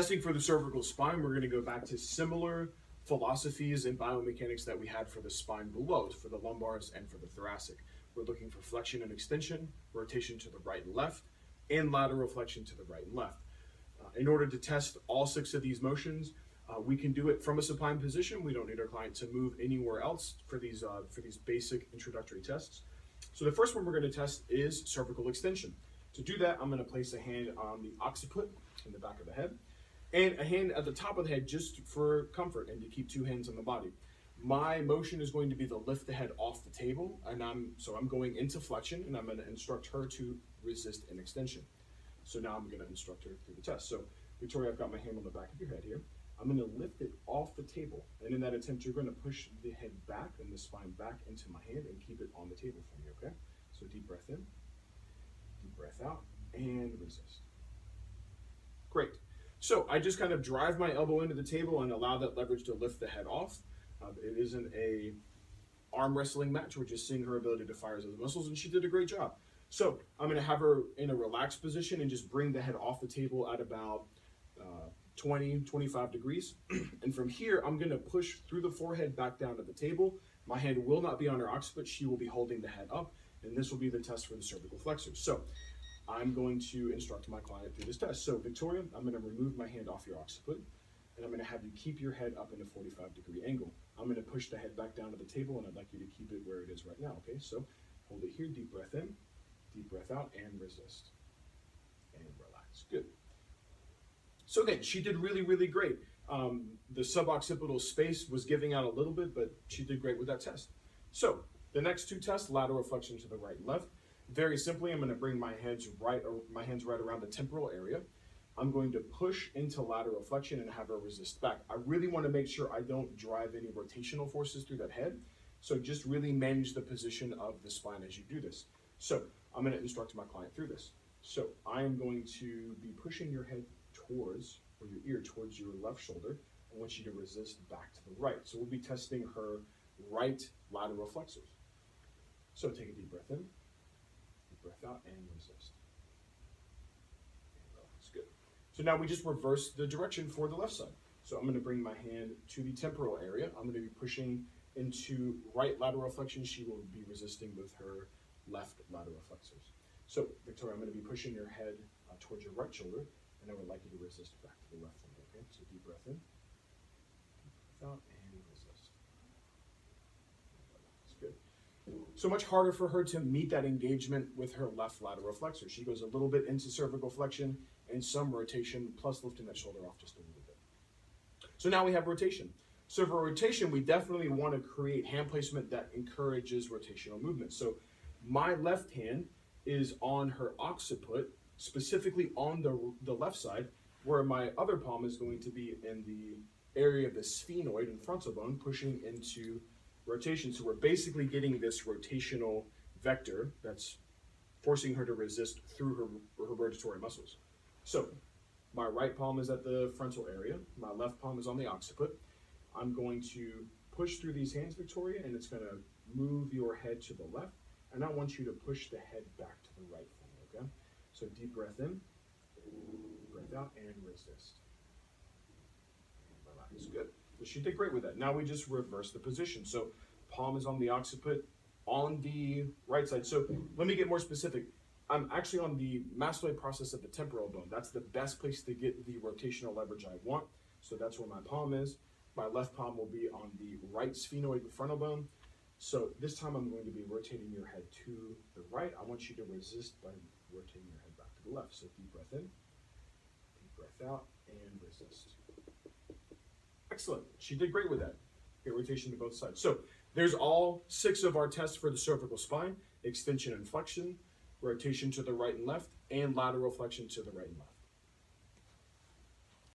Testing for the cervical spine, we're going to go back to similar philosophies and biomechanics that we had for the spine below, for the lumbars and for the thoracic. We're looking for flexion and extension, rotation to the right and left, and lateral flexion to the right and left. In order to test all 6 of these motions, we can do it from a supine position. We don't need our client to move anywhere else for these basic introductory tests. So the first one we're going to test is cervical extension. To do that, I'm going to place a hand on the occiput in the back of the head, and a hand at the top of the head just for comfort and to keep 2 hands on the body. My motion is going to be to lift the head off the table, and I'm going into flexion, and I'm going to instruct her to resist an extension. So now I'm going to instruct her through the test. So Victoria, I've got my hand on the back of your head here. I'm going to lift it off the table, and in that attempt, you're going to push the head back and the spine back into my hand and keep it on the table for me, okay? So deep breath in, deep breath out, and resist. Great. So I just kind of drive my elbow into the table and allow that leverage to lift the head off. It isn't a arm wrestling match. We're just seeing her ability to fire those muscles, and she did a great job. So I'm going to have her in a relaxed position and just bring the head off the table at about 20-25 degrees. And from here, I'm going to push through the forehead back down to the table. My hand will not be on her occiput. She will be holding the head up, and this will be the test for the cervical flexors. So I'm going to instruct my client through this test. So Victoria, I'm going to remove my hand off your occiput, and I'm going to have you keep your head up in a 45-degree angle. I'm going to push the head back down to the table, and I'd like you to keep it where it is right now, okay? So hold it here, deep breath in, deep breath out, and resist. And relax. Good. So again, she did really, really great. The suboccipital space was giving out a little bit, but she did great with that test. So the next 2 tests, lateral flexion to the right and left. Very simply, I'm going to bring my hands right around the temporal area. I'm going to push into lateral flexion and have her resist back. I really want to make sure I don't drive any rotational forces through that head. So just really manage the position of the spine as you do this. So I'm going to instruct my client through this. So I am going to be pushing your head towards, or your ear towards your left shoulder. I want you to resist back to the right. So we'll be testing her right lateral flexors. So take a deep breath in, deep breath out, and resist. That's good. So now we just reverse the direction for the left side. So I'm going to bring my hand to the temporal area. I'm going to be pushing into right lateral flexion. She will be resisting with her left lateral flexors. So Victoria, I'm going to be pushing your head towards your right shoulder, and I would like you to resist back to the left one, okay? So deep breath in, deep breath out, and resist. That's good. So much harder for her to meet that engagement with her left lateral flexor. She goes a little bit into cervical flexion and some rotation, plus lifting that shoulder off just a little bit. So now we have rotation. So for rotation, we definitely want to create hand placement that encourages rotational movement. So my left hand is on her occiput, specifically on the left side, where my other palm is going to be in the area of the sphenoid and frontal bone, pushing into rotation. So we're basically getting this rotational vector that's forcing her to resist through her rotatory muscles. So my right palm is at the frontal area, my left palm is on the occiput. I'm going to push through these hands, Victoria, and it's going to move your head to the left, and I want you to push the head back to the right for me, okay? So deep breath in, breath out, and resist. And relax. Good. So she did great with that. Now we just reverse the position. So palm is on the occiput on the right side. So let me get more specific. I'm actually on the mastoid process of the temporal bone. That's the best place to get the rotational leverage I want. So that's where my palm is. My left palm will be on the right sphenoid and frontal bone. So this time I'm going to be rotating your head to the right. I want you to resist by rotating your head back to the left. So deep breath in, deep breath out, and resist. Excellent. She did great with that. Get rotation to both sides. So there's all 6 of our tests for the cervical spine: extension and flexion, rotation to the right and left, and lateral flexion to the right and left.